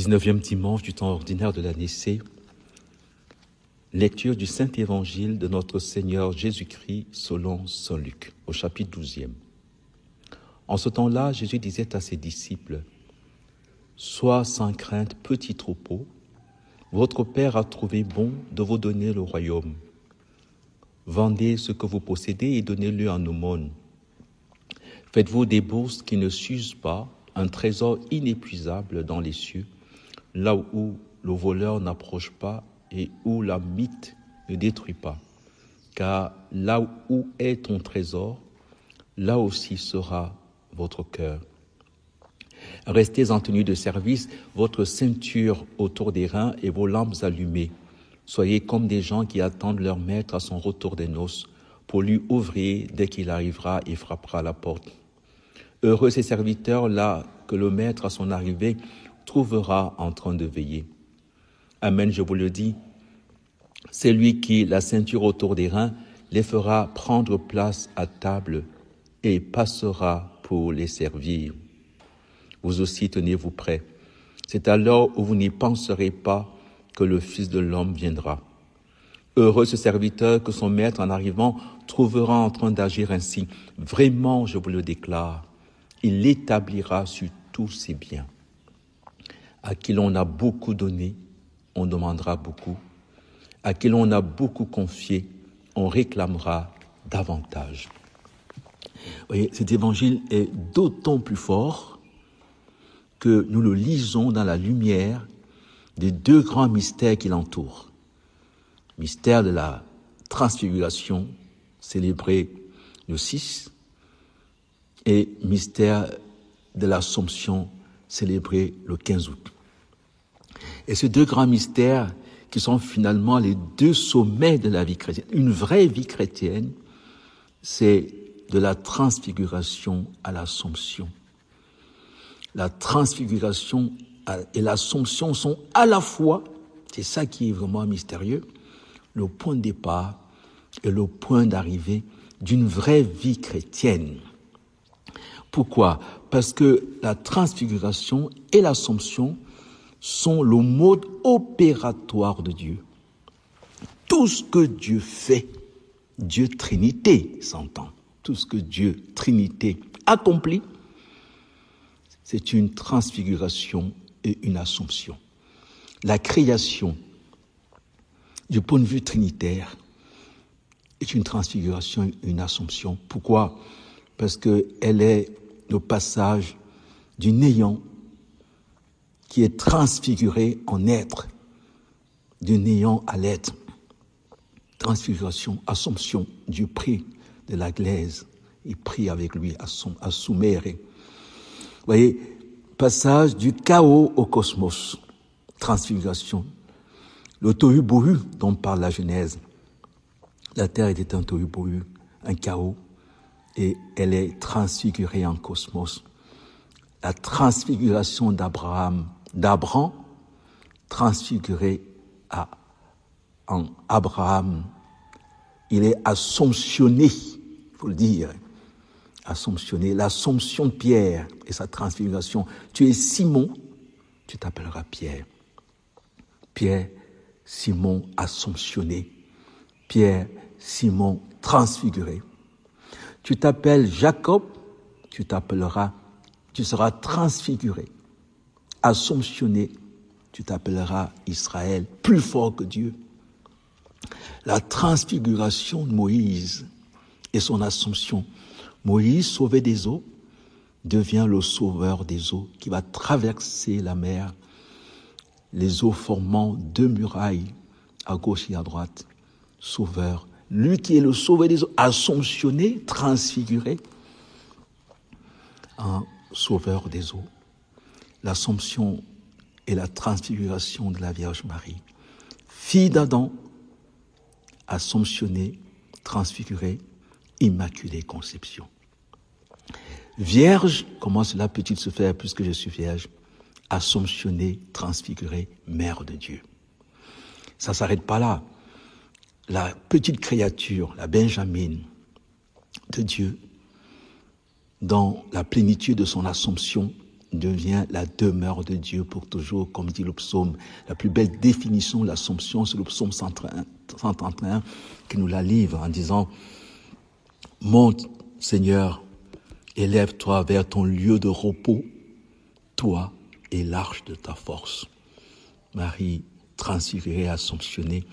19e dimanche du temps ordinaire de l'année C, lecture du Saint-Évangile de notre Seigneur Jésus-Christ selon Saint Luc, au chapitre 12e. En ce temps-là, Jésus disait à ses disciples, « Sois sans crainte, petit troupeau, votre Père a trouvé bon de vous donner le royaume. Vendez ce que vous possédez et donnez-le en aumône. Faites-vous des bourses qui ne s'usent pas, un trésor inépuisable dans les cieux, là où le voleur n'approche pas et où la mythe ne détruit pas. Car là où est ton trésor, là aussi sera votre cœur. Restez en tenue de service, votre ceinture autour des reins et vos lampes allumées. Soyez comme des gens qui attendent leur maître à son retour des noces, pour lui ouvrir dès qu'il arrivera et frappera à la porte. Heureux ces serviteurs-là que le maître à son arrivée trouvera en train de veiller. Amen, je vous le dis, c'est lui qui, la ceinture autour des reins, les fera prendre place à table et passera pour les servir. Vous aussi tenez-vous prêts. C'est alors où vous n'y penserez pas que le Fils de l'homme viendra. Heureux ce serviteur que son maître en arrivant trouvera en train d'agir ainsi. Vraiment, je vous le déclare, il l'établira sur tous ses biens. À qui l'on a beaucoup donné, on demandera beaucoup. À qui l'on a beaucoup confié, on réclamera davantage. Vous voyez, cet évangile est d'autant plus fort que nous le lisons dans la lumière des deux grands mystères qui l'entourent. Mystère de la transfiguration, célébré le 6, et mystère de l'Assomption, célébré le 15 août. Et ces deux grands mystères qui sont finalement les deux sommets de la vie chrétienne. Une vraie vie chrétienne, c'est de la transfiguration à l'Assomption. La transfiguration et l'Assomption sont à la fois, c'est ça qui est vraiment mystérieux, le point de départ et le point d'arrivée d'une vraie vie chrétienne. Pourquoi ? Parce que la transfiguration et l'Assomption sont le mode opératoire de Dieu. Tout ce que Dieu fait, Dieu Trinité s'entend, tout ce que Dieu Trinité accomplit, c'est une transfiguration et une assomption. La création, du point de vue trinitaire, est une transfiguration et une assomption. Pourquoi ? Parce qu'elle est le passage du néant qui est transfiguré en être, du néant à l'être. Transfiguration, assomption, Dieu prit de la glaise, il prit avec lui à soumérer. Vous voyez, passage du chaos au cosmos, transfiguration. Le tohu-bohu dont parle la Genèse. La terre était un tohu-bohu, un chaos, et elle est transfigurée en cosmos. La transfiguration d'Abraham, transfiguré en Abraham. Il est assomptionné, il faut le dire, assomptionné. L'assomption de Pierre et sa transfiguration. Tu es Simon, tu t'appelleras Pierre. Pierre, Simon assomptionné. Pierre, Simon transfiguré. Tu t'appelles Jacob, tu seras transfiguré. Assomptionné, tu t'appelleras Israël, plus fort que Dieu. La transfiguration de Moïse et son assomption. Moïse, sauvé des eaux, devient le sauveur des eaux qui va traverser la mer, les eaux formant deux murailles à gauche et à droite. Sauveur. Lui qui est le sauveur des eaux, assomptionné, transfiguré, un sauveur des eaux. L'assomption et la transfiguration de la Vierge Marie. Fille d'Adam, assomptionnée, transfigurée, immaculée conception. Vierge, comment cela peut-il se faire puisque je suis vierge? Assomptionnée, transfigurée, mère de Dieu. Ça ne s'arrête pas là. La petite créature, la Benjamine de Dieu, dans la plénitude de son assomption, devient la demeure de Dieu pour toujours, comme dit le psaume. La plus belle définition de l'Assomption, c'est le psaume 131 qui nous la livre en disant « Monte, Seigneur, élève-toi vers ton lieu de repos, toi et l'arche de ta force. » Marie transfigurée, assomptionnée.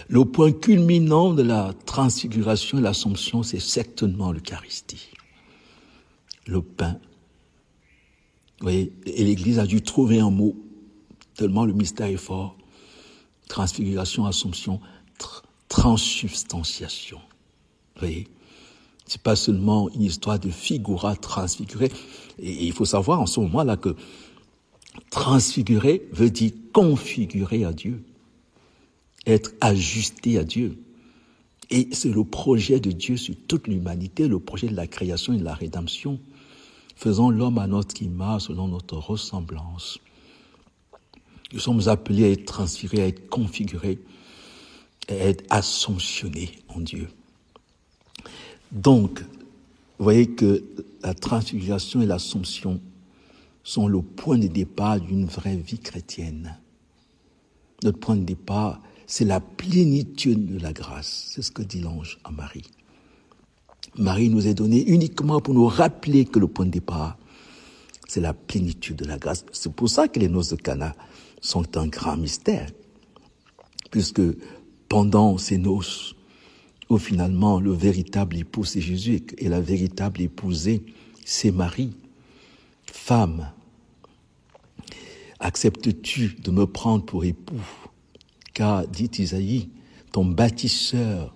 Le point culminant de la transfiguration et l'Assomption, c'est certainement l'Eucharistie. Le pain. Vous voyez, et l'Église a dû trouver un mot, tellement le mystère est fort. Transfiguration, Assomption, transsubstantiation. Vous voyez, c'est pas seulement une histoire de figura transfigurée. Et il faut savoir en ce moment-là que transfigurer veut dire configurer à Dieu, être ajusté à Dieu. Et c'est le projet de Dieu sur toute l'humanité, le projet de la création et de la rédemption. Faisons l'homme à notre image, selon notre ressemblance. Nous sommes appelés à être transfigurés, à être configurés, à être assomptionnés en Dieu. Donc, vous voyez que la transfiguration et l'assomption sont le point de départ d'une vraie vie chrétienne. Notre point de départ, c'est la plénitude de la grâce. C'est ce que dit l'ange à Marie. Marie nous est donnée uniquement pour nous rappeler que le point de départ, c'est la plénitude de la grâce. C'est pour ça que les noces de Cana sont un grand mystère. Puisque pendant ces noces, où finalement le véritable époux c'est Jésus et la véritable épousée c'est Marie. Femme, acceptes-tu de me prendre pour époux? Car, dit Isaïe, ton bâtisseur,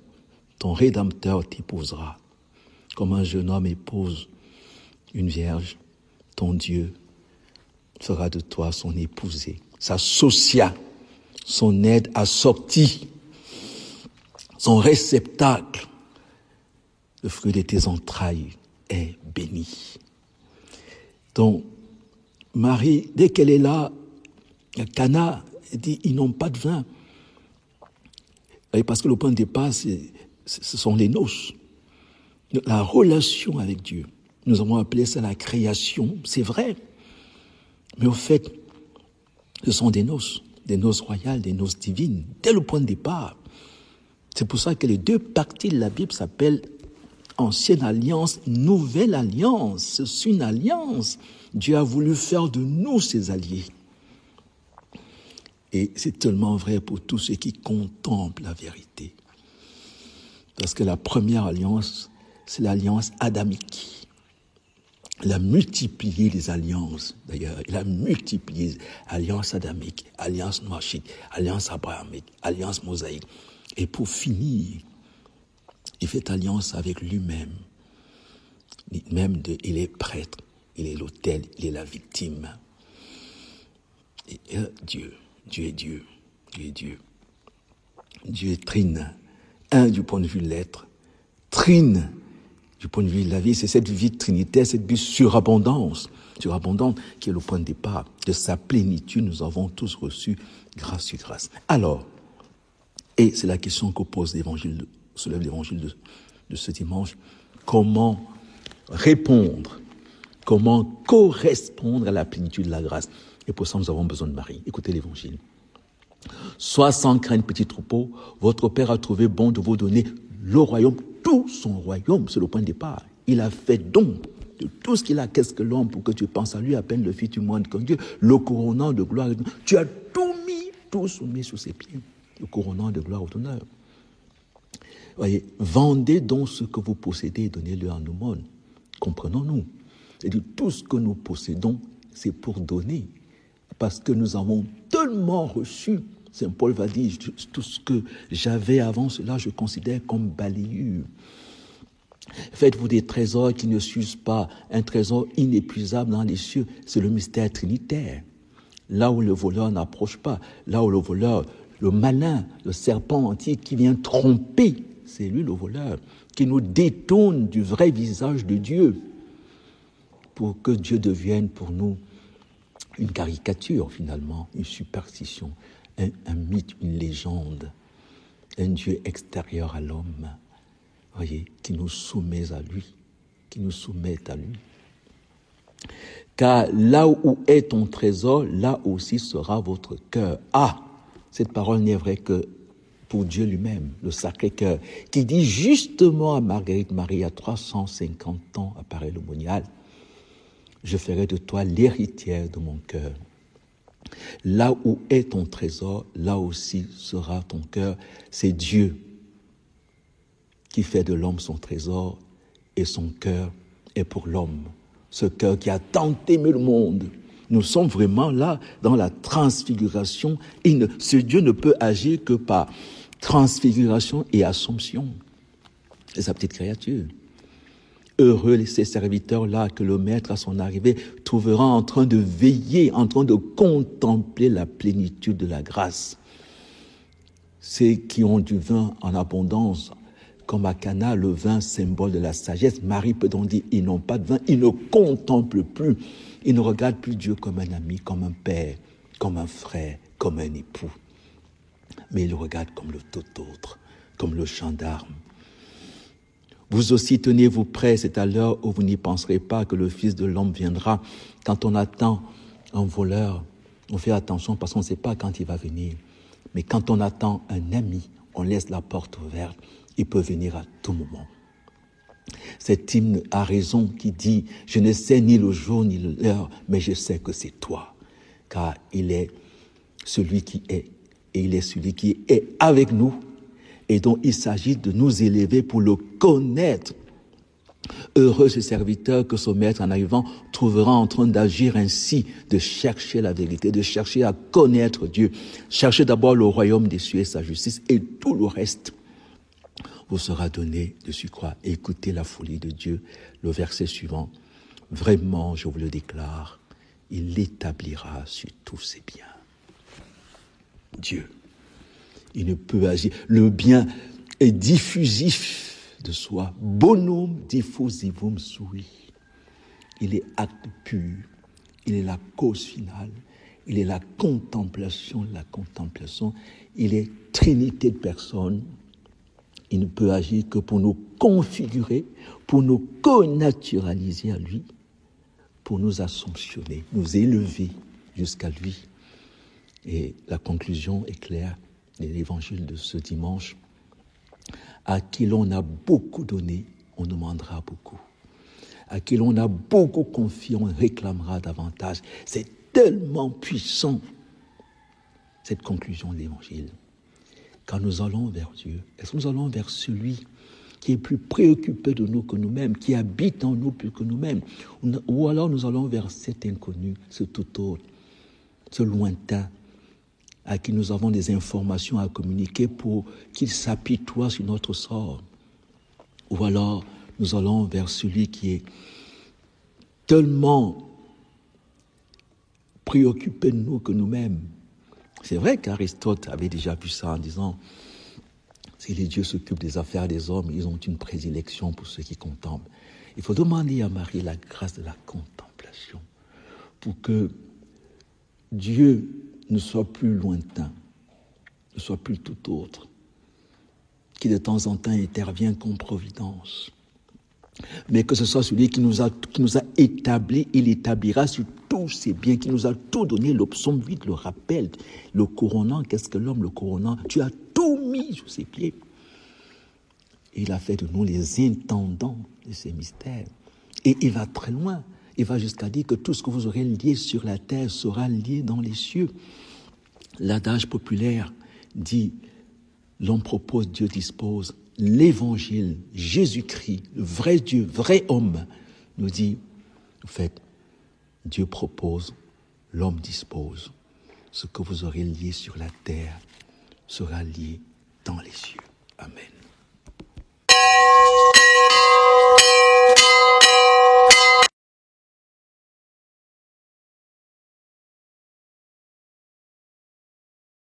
ton rédempteur t'épousera. Comme un jeune homme épouse une vierge, ton Dieu fera de toi son épousé. Sa socia, son aide assortie, son réceptacle, le fruit de tes entrailles est béni. Donc, Marie, dès qu'elle est là, à Cana, elle dit, ils n'ont pas de vin. Et parce que le point de départ, ce sont les noces. La relation avec Dieu. Nous avons appelé ça la création, c'est vrai. Mais au fait, ce sont des noces royales, des noces divines, dès le point de départ. C'est pour ça que les deux parties de la Bible s'appellent Ancienne Alliance, Nouvelle Alliance. C'est une alliance. Dieu a voulu faire de nous ses alliés. Et c'est tellement vrai pour tous ceux qui contemplent la vérité. Parce que la première alliance, c'est l'alliance adamique. Il a multiplié les alliances, d'ailleurs. Il a multiplié alliance adamique, alliance noachite, alliance abrahamique, alliance mosaïque. Et pour finir, il fait alliance avec lui-même. Il est prêtre, il est l'autel, il est la victime. Et Dieu est Dieu. Dieu est trine. Un du point de vue de l'être, trine du point de vue de la vie. C'est cette vie trinitaire, cette vie surabondante qui est le point de départ. De sa plénitude, nous avons tous reçu grâce sur grâce. Alors, et c'est la question que soulève l'évangile de ce dimanche, comment répondre, comment correspondre à la plénitude de la grâce. Et pour ça, nous avons besoin de Marie. Écoutez l'évangile. Sois sans crainte, petit troupeau, votre Père a trouvé bon de vous donner le royaume, tout son royaume, c'est le point de départ. Il a fait don de tout ce qu'il a. Qu'est-ce que l'homme pour que tu penses à lui, à peine le fils du moine comme Dieu, le couronnant de gloire. Tu as tout mis, tout soumis sous ses pieds, le couronnant de gloire ou d'honneur. Voyez, vendez donc ce que vous possédez et donnez-le en aumône. Comprenons-nous. C'est-à-dire, tout ce que nous possédons, c'est pour donner. Parce que nous avons tellement reçu. Saint Paul va dire, tout ce que j'avais avant cela, je considère comme balayure. Faites-vous des trésors qui ne s'usent pas, un trésor inépuisable dans les cieux. C'est le mystère trinitaire. Là où le voleur n'approche pas, là où le voleur, le malin, le serpent antique qui vient tromper, c'est lui le voleur, qui nous détourne du vrai visage de Dieu pour que Dieu devienne pour nous une caricature finalement, une superstition, un mythe, une légende, un Dieu extérieur à l'homme, voyez, qui nous soumet à lui, qui nous soumet à lui. Car là où est ton trésor, là aussi sera votre cœur. Ah, cette parole n'est vraie que pour Dieu lui-même, le Sacré-Cœur, qui dit justement à Marguerite Marie, à 350 ans après le monial, je ferai de toi l'héritière de mon cœur. Là où est ton trésor, là aussi sera ton cœur. C'est Dieu qui fait de l'homme son trésor et son cœur est pour l'homme. Ce cœur qui a tant aimé le monde. Nous sommes vraiment là dans la transfiguration. Ce Dieu ne peut agir que par transfiguration et assomption. C'est sa petite créature. Heureux ces serviteurs-là que le Maître à son arrivée trouvera en train de veiller, en train de contempler la plénitude de la grâce. Ceux qui ont du vin en abondance, comme à Cana, le vin symbole de la sagesse. Marie peut donc dire, ils n'ont pas de vin, ils ne contemplent plus, ils ne regardent plus Dieu comme un ami, comme un père, comme un frère, comme un époux. Mais ils le regardent comme le tout autre, comme le gendarme. Vous aussi tenez-vous prêts, c'est à l'heure où vous n'y penserez pas que le Fils de l'homme viendra. Quand on attend un voleur, on fait attention parce qu'on ne sait pas quand il va venir. Mais quand on attend un ami, on laisse la porte ouverte. Il peut venir à tout moment. Cet hymne a raison qui dit « Je ne sais ni le jour ni l'heure, mais je sais que c'est toi. » Car il est celui qui est, et il est celui qui est avec nous, et dont il s'agit de nous élever pour le connaître. Heureux ce serviteur que son maître en arrivant trouvera en train d'agir ainsi, de chercher la vérité, de chercher à connaître Dieu. Cherchez d'abord le royaume des cieux et sa justice, et tout le reste vous sera donné de surcroît. Écoutez la folie de Dieu, le verset suivant. Vraiment, je vous le déclare, il l'établira sur tous ses biens. Dieu, il ne peut agir. Le bien est diffusif de soi. Bonum diffusivum sui. Il est acte pur. Il est la cause finale. Il est la contemplation de la contemplation. Il est trinité de personnes. Il ne peut agir que pour nous configurer, pour nous connaturaliser à lui, pour nous assomptionner, nous élever jusqu'à lui. Et la conclusion est claire de l'évangile de ce dimanche. À qui l'on a beaucoup donné, on demandera beaucoup. À qui l'on a beaucoup confié, on réclamera davantage. C'est tellement puissant, cette conclusion de l'évangile. Quand nous allons vers Dieu, est-ce que nous allons vers celui qui est plus préoccupé de nous que nous-mêmes, qui habite en nous plus que nous-mêmes, ou alors nous allons vers cet inconnu, ce tout autre, ce lointain, à qui nous avons des informations à communiquer pour qu'il s'apitoie sur notre sort. Ou alors nous allons vers celui qui est tellement préoccupé de nous que nous-mêmes. C'est vrai qu'Aristote avait déjà vu ça en disant si les dieux s'occupent des affaires des hommes, ils ont une prédilection pour ceux qui contemplent. Il faut demander à Marie la grâce de la contemplation pour que Dieu ne soit plus lointain, ne soit plus tout autre, qui de temps en temps intervient comme providence, mais que ce soit celui qui nous a établis, il établira sur tous ses biens, qui nous a tout donné. Le psaume 8 le rappelle. Le couronnant, qu'est-ce que l'homme, le couronnant? Tu as tout mis sous ses pieds. Et il a fait de nous les intendants de ces mystères. Et il va très loin. Il va jusqu'à dire que tout ce que vous aurez lié sur la terre sera lié dans les cieux. L'adage populaire dit, l'homme propose, Dieu dispose. L'évangile, Jésus-Christ, le vrai Dieu, vrai homme, nous dit, en fait, Dieu propose, l'homme dispose. Ce que vous aurez lié sur la terre sera lié dans les cieux. Amen.